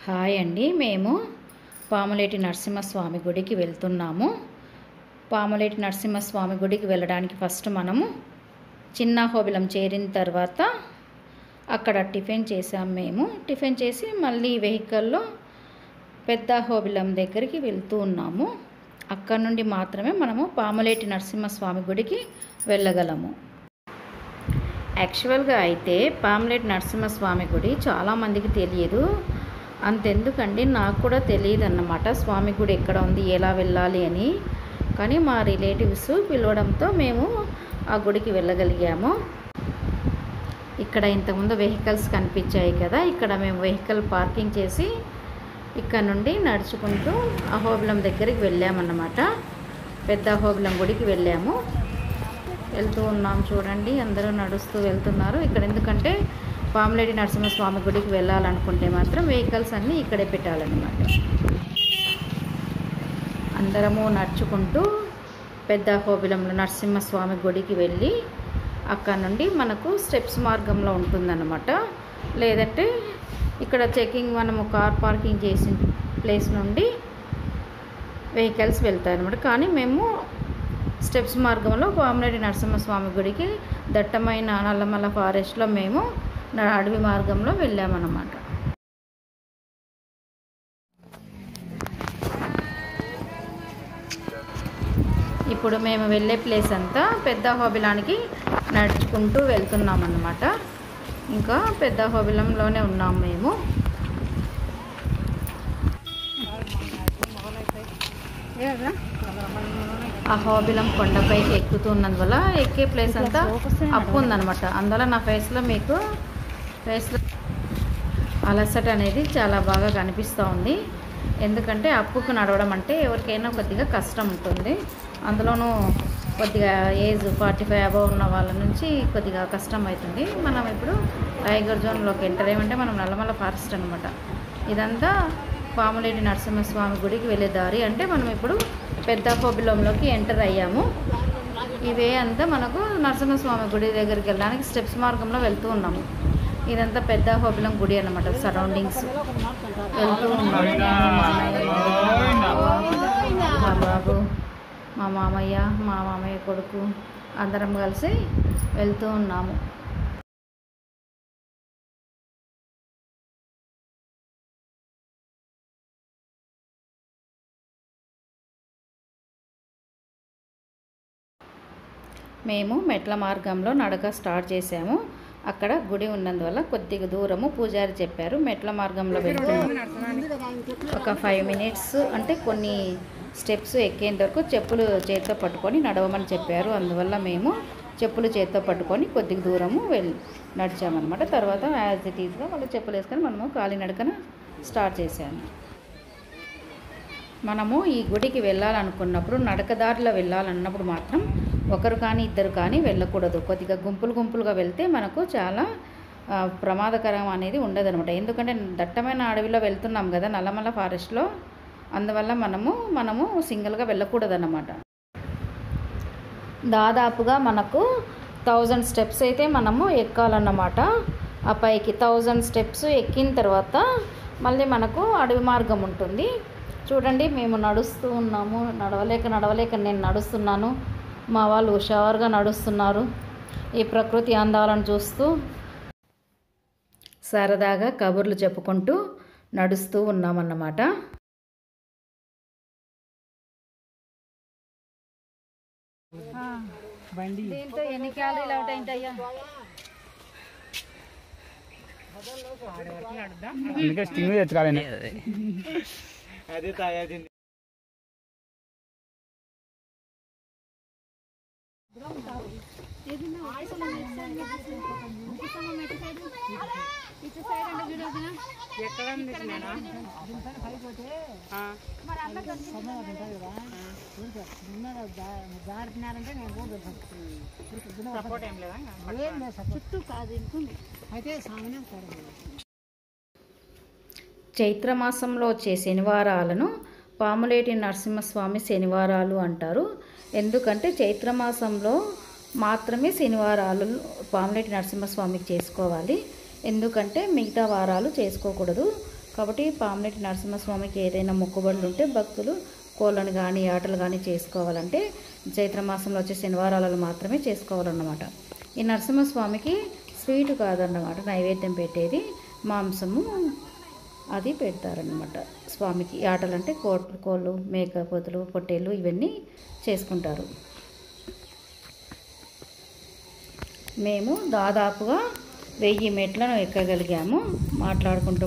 Hi అండి, మేము పాములేటి నరసింహస్వామి గుడికి వెళ్తున్నాము. పాములేటి నరసింహస్వామి గుడికి వెళ్ళడానికి ఫస్ట్ మనము చిన్న హోబిలం చేరిన తర్వాత అక్కడ టిఫిన్ చేసాము. మేము టిఫిన్ చేసి మళ్ళీ వెహికల్లో పెద్ద హోబిలం దగ్గరికి వెళ్తూ ఉన్నాము. అక్కడ నుండి మాత్రమే మనము పాములేటి నరసింహస్వామి గుడికి వెళ్ళగలము. యాక్చువల్గా అయితే పాములేటి నరసింహస్వామి గుడి చాలామందికి తెలియదు. అంతెందుకండి, నాకు కూడా తెలియదు అన్నమాట స్వామి గుడి ఎక్కడ ఉంది, ఎలా వెళ్ళాలి అని. కానీ మా రిలేటివ్స్ పిలవడంతో మేము ఆ గుడికి వెళ్ళగలిగాము. ఇక్కడ ఇంతకుముందు వెహికల్స్ కనిపించాయి కదా, ఇక్కడ మేము వెహికల్ పార్కింగ్ చేసి ఇక్కడ నుండి నడుచుకుంటూ అహోబిలం దగ్గరికి వెళ్ళామన్నమాట. పెద్ద అహోబిలం గుడికి వెళ్ళాము. వెళ్తూ ఉన్నాం, చూడండి అందరూ నడుస్తూ వెళ్తున్నారు. ఇక్కడ ఎందుకంటే పాములేటి నరసింహస్వామి గుడికి వెళ్ళాలనుకుంటే మాత్రం వెహికల్స్ అన్నీ ఇక్కడే పెట్టాలన్నమాట. అందరము నడుచుకుంటూ పెద్ద అహోబిలంలో నరసింహస్వామి గుడికి వెళ్ళి అక్కడ నుండి మనకు స్టెప్స్ మార్గంలో ఉంటుందన్నమాట. లేదంటే ఇక్కడ చెకింగ్ మనము కార్ పార్కింగ్ చేసిన ప్లేస్ నుండి వెహికల్స్ వెళ్తాయన్నమాట. కానీ మేము స్టెప్స్ మార్గంలో పాములేటి నరసింహస్వామి గుడికి దట్టమైన నల్లమల్ల ఫారెస్ట్లో మేము అడవి మార్గంలో వెళ్ళామన్నమాట. ఇప్పుడు మేము వెళ్ళే ప్లేస్ అంతా పెద్ద అహోబిలానికి నడుచుకుంటూ వెళ్తున్నాం అన్నమాట. ఇంకా పెద్ద అహోబిలంలోనే ఉన్నాం మేము. అహోబిలం కొండపైకి ఎక్కుతున్నందువల్ల ఎక్కే ప్లేస్ అంతా అప్పు ఉందన్నమాట. అందువల్ల నా ఫేస్లో అలసట అనేది చాలా బాగా కనిపిస్తూ ఉంది. ఎందుకంటే అప్పుకు నడవడం అంటే ఎవరికైనా కొద్దిగా కష్టం ఉంటుంది. అందులోనూ కొద్దిగా ఏజ్ 45 అబవ్ ఉన్న వాళ్ళ నుంచి కొద్దిగా కష్టం అవుతుంది. మనం ఇప్పుడు టైగర్ జోన్లోకి ఎంటర్ అయ్యామంటే మనం నల్లమల్ల ఫారెస్ట్ అనమాట. ఇదంతా పాములేటి నరసింహస్వామి గుడికి వెళ్ళే దారి. అంటే మనం ఇప్పుడు పెద్ద అహోబిలంలోకి ఎంటర్ అయ్యాము. ఇవే అంతా మనకు నరసింహస్వామి గుడి దగ్గరికి వెళ్ళడానికి స్టెప్స్ మార్గంలో వెళ్తూ ఉన్నాము. ఇదంతా పెద్ద అహోబిలం గుడి అన్నమాట. సరౌండింగ్స్ వెళ్తూ ఉన్నాము. మా బాబు, మా మామయ్య కొడుకు అందరం కలిసి వెళ్తూ ఉన్నాము. మేము మెట్ల మార్గంలో నడక స్టార్ట్ చేసాము. అక్కడ గుడి ఉన్నందువల్ల కొద్దిగా దూరము పూజారి చెప్పారు మెట్ల మార్గంలో వెళ్తున్నాం. ఒక 5 మినిట్స్ అంటే కొన్ని స్టెప్స్ ఎక్కేంత వరకు చెప్పులు చేతితో పట్టుకొని నడవమని చెప్పారు. అందువల్ల మేము చెప్పులు చేతితో పట్టుకొని కొద్దిగా దూరము నడిచామన్నమాట. తర్వాత యాజ్ ఇట్ ఈజ్గా మళ్ళీ చెప్పులు వేసుకొని మనము కాలినడకన స్టార్ట్ చేసాము. మనము ఈ గుడికి వెళ్ళాలనుకున్నప్పుడు నడకదారిలో వెళ్ళాలన్నప్పుడు మాత్రం ఒకరు కానీ ఇద్దరు కానీ వెళ్ళకూడదు. కొద్దిగా గుంపులుగా వెళ్తే మనకు చాలా ప్రమాదకరం అనేది ఉండదన్నమాట. ఎందుకంటే దట్టమైన అడవిలో వెళ్తున్నాం కదా, నల్లమల్ల ఫారెస్ట్లో. అందువల్ల మనము సింగిల్గా వెళ్ళకూడదు అన్నమాట. దాదాపుగా మనకు 1000 స్టెప్స్ అయితే మనము ఎక్కాలన్నమాట. ఆ పైకి 1000 స్టెప్స్ ఎక్కిన తర్వాత మళ్ళీ మనకు అడవి మార్గం ఉంటుంది. చూడండి, మేము నడుస్తూ ఉన్నాము. నడవలేక నేను నడుస్తున్నాను. మా వాళ్ళు హుషారుగా నడుస్తున్నారు. ఈ ప్రకృతి అందాలను చూస్తూ సరదాగా కబుర్లు చెప్పుకుంటూ నడుస్తూ ఉన్నామన్నమాట. దీంతో ఎన్ని క్యాలరీలు అవుట్ అయింటాయ్యా? చైత్రమాసంలో వచ్చే శనివారాలను పాములేటి నరసింహస్వామి శనివారాలు అంటారు. ఎందుకంటే చైత్రమాసంలో మాత్రమే శనివారాలు పాములేటి నరసింహస్వామికి చేసుకోవాలి. ఎందుకంటే మిగతా వారాలు చేసుకోకూడదు. కాబట్టి పాములేటి నరసింహస్వామికి ఏదైనా మొక్కుబడులు ఉంటే భక్తులు కోళ్ళను కానీ ఆటలు కానీ చేసుకోవాలంటే చైత్రమాసంలో వచ్చే శనివారాలలో మాత్రమే చేసుకోవాలన్నమాట. ఈ నరసింహస్వామికి స్వీటు కాదన్నమాట నైవేద్యం పెట్టేది, మాంసము అది పెడతారనమాట స్వామికి. ఆటలు అంటే కోళ్ళు, మేకపోతులు, పొట్టేళ్ళు ఇవన్నీ చేసుకుంటారు. మేము దాదాపుగా 1000 మెట్లను ఎక్కగలిగాము. మాట్లాడుకుంటూ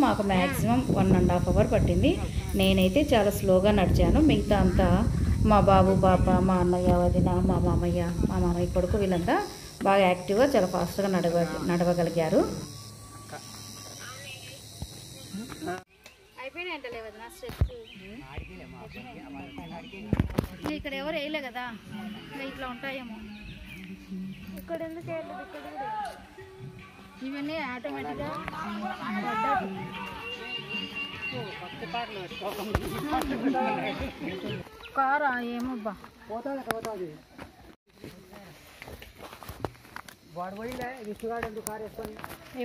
మాకు మ్యాక్సిమం 1.5 అవర్ పట్టింది. నేనైతే చాలా స్లోగా నడిచాను. మిగతా అంతా మా బాబు, పాప, మా అన్నయ్య, వదిన, మా మామయ్య కొడుకు వీళ్ళంతా బాగా యాక్టివ్గా చాలా ఫాస్ట్గా నడవగలిగారు. ఇక్కడ ఎవరు వేయలే కదా, ఇట్లా ఉంటాయేమో. ఇక్కడ ఎందుకు ఇవన్నీ ఆటోమేటిక్గా కారా ఏమబ్బా పోతుంది.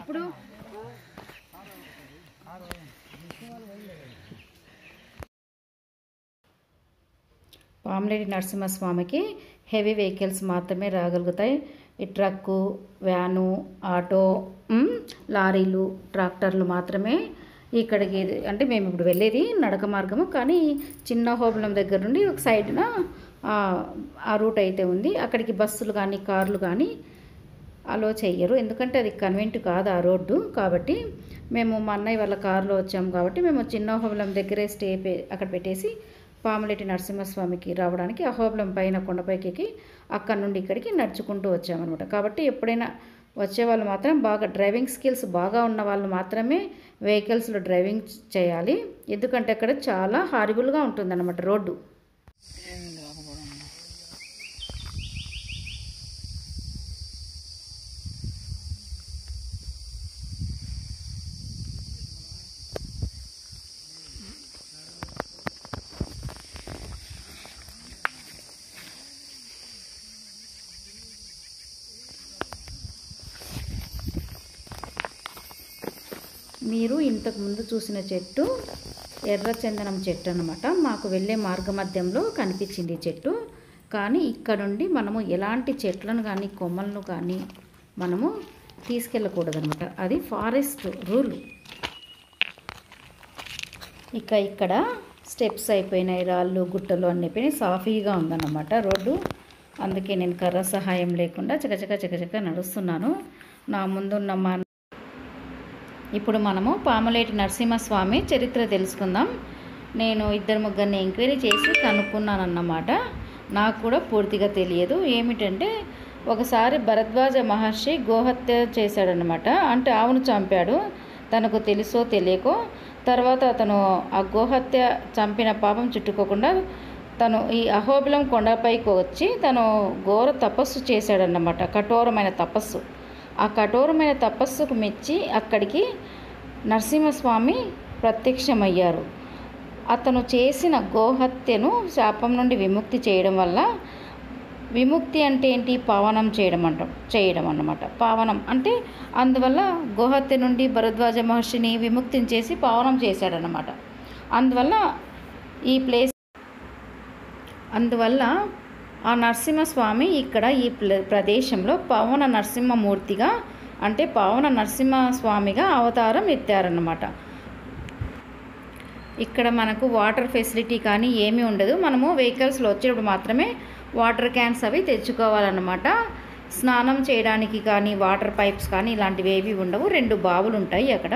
ఎప్పుడు పాములేటి నరసింహస్వామికి హెవీ వెహికల్స్ మాత్రమే రాగలుగుతాయి. ఈ ట్రక్కు, వ్యాను, ఆటో, లారీలు, ట్రాక్టర్లు మాత్రమే ఇక్కడికి. అంటే మేము ఇప్పుడు వెళ్ళేది నడక మార్గము, కానీ చిన్న హోబులం దగ్గర నుండి ఒక సైడ్న ఆ రూట్ అయితే ఉంది. అక్కడికి బస్సులు కానీ కార్లు కానీ అలో చెయ్యరు, ఎందుకంటే అది కన్వెంట్ కాదు ఆ రోడ్డు. కాబట్టి మేము మా అన్నయ్య వాళ్ళ కారులో వచ్చాము కాబట్టి మేము చిన్న హోబులం దగ్గరే అక్కడ పెట్టేసి పాములేటి నరసింహస్వామికి రావడానికి అహోబిలం పైన కొండపైకి అక్కడ నుండి ఇక్కడికి నడుచుకుంటూ వచ్చామన్నమాట. కాబట్టి ఎప్పుడైనా వచ్చేవాళ్ళు మాత్రం బాగా డ్రైవింగ్ స్కిల్స్ బాగా ఉన్న వాళ్ళు మాత్రమే వెహికల్స్లో డ్రైవింగ్ చేయాలి, ఎందుకంటే అక్కడ చాలా హారిబుల్గా ఉంటుందన్నమాట రోడ్డు. మీరు ఇంతకుముందు చూసిన చెట్టు ఎర్రచందనం చెట్టు అన్నమాట. మాకు వెళ్ళే మార్గమధ్యంలో కనిపించింది ఈ చెట్టు. కానీ ఇక్కడ నుండి మనము ఎలాంటి చెట్లను కానీ కొమ్మలను కానీ మనము తీసుకెళ్ళకూడదనమాట, అది ఫారెస్ట్ రూల్. ఇక్కడ స్టెప్స్ అయిపోయినాయి, రాళ్ళు గుట్టలు అన్నీ సాఫీగా ఉందన్నమాట రోడ్డు. అందుకే నేను కర్ర సహాయం లేకుండా చకచక నడుస్తున్నాను. నా ముందున్న మా ఇప్పుడు మనము పాములేటి నరసింహస్వామి చరిత్ర తెలుసుకుందాం. నేను 2-3 ఎంక్వైరీ చేసి కనుక్కున్నాను అన్నమాట. నాకు కూడా పూర్తిగా తెలియదు. ఏమిటంటే ఒకసారి భరద్వాజ మహర్షి గోహత్య చేశాడనమాట, అంటే ఆవును చంపాడు తనకు తెలుసో తెలియకో. తర్వాత అతను ఆ గోహత్య చంపిన పాపం చుట్టుకోకుండా తను ఈ అహోబిలం కొండపైకి వచ్చి తను ఘోర తపస్సు చేశాడన్నమాట, కఠోరమైన తపస్సు. ఆ కఠోరమైన తపస్సుకు మెచ్చి అక్కడికి నరసింహస్వామి ప్రత్యక్షమయ్యారు. అతను చేసిన గోహత్యను శాపం నుండి విముక్తి చేయడం వల్ల, విముక్తి అంటే ఏంటి, పావనం చేయడం అన్నమాట. పావనం అంటే అందువల్ల గోహత్య నుండి భరద్వాజ మహర్షిని విముక్తిని చేసి పావనం చేశాడనమాట. అందువల్ల ఆ నరసింహస్వామి ఇక్కడ ఈ ప్రదేశంలో పవన నరసింహమూర్తిగా, అంటే పవన నరసింహస్వామిగా అవతారం ఎత్తారన్నమాట. ఇక్కడ మనకు వాటర్ ఫెసిలిటీ కానీ ఏమీ ఉండదు. మనము వెహికల్స్లో వచ్చేటప్పుడు మాత్రమే వాటర్ క్యాన్స్ అవి తెచ్చుకోవాలన్నమాట. స్నానం చేయడానికి కానీ వాటర్ పైప్స్ కానీ ఇలాంటివి ఏవి ఉండవు. 2 బావులు ఉంటాయి అక్కడ,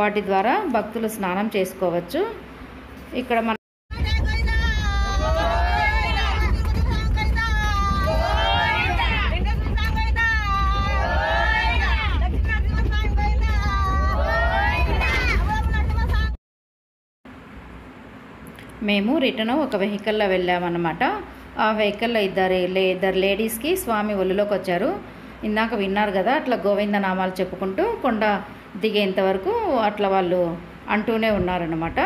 వాటి ద్వారా భక్తులు స్నానం చేసుకోవచ్చు. ఇక్కడ మన మేము రిటర్న్ ఒక వెహికల్లో వెళ్ళామన్నమాట. ఆ వెహికల్లో ఇద్దరు లేడీస్కి స్వామి ఒళ్ళులోకి వచ్చారు. ఇందాక విన్నారు కదా, అట్లా గోవింద నామాలు చెప్పుకుంటూ కొండ దిగేంత వరకు అట్లా వాళ్ళు అంటూనే ఉన్నారన్నమాట.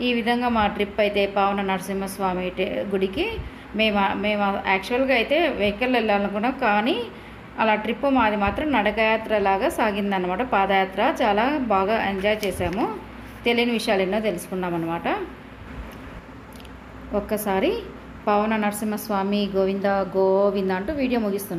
ఈ విధంగా మా ట్రిప్ అయితే పావన నరసింహస్వామి గుడికి మేము యాక్చువల్గా అయితే వెహికల్ వెళ్ళాలనుకున్నాం, కానీ అలా ట్రిప్ మాది మాత్రం నడకయాత్రలాగా సాగిందన్నమాట. పాదయాత్ర చాలా బాగా ఎంజాయ్ చేసాము. తెలియని విషయాలు ఎన్నో తెలుసుకున్నాం అన్నమాట. ఒక్కసారి పవన నరసింహస్వామి గోవింద గోవింద అంటూ వీడియో ముగిస్తున్నాను.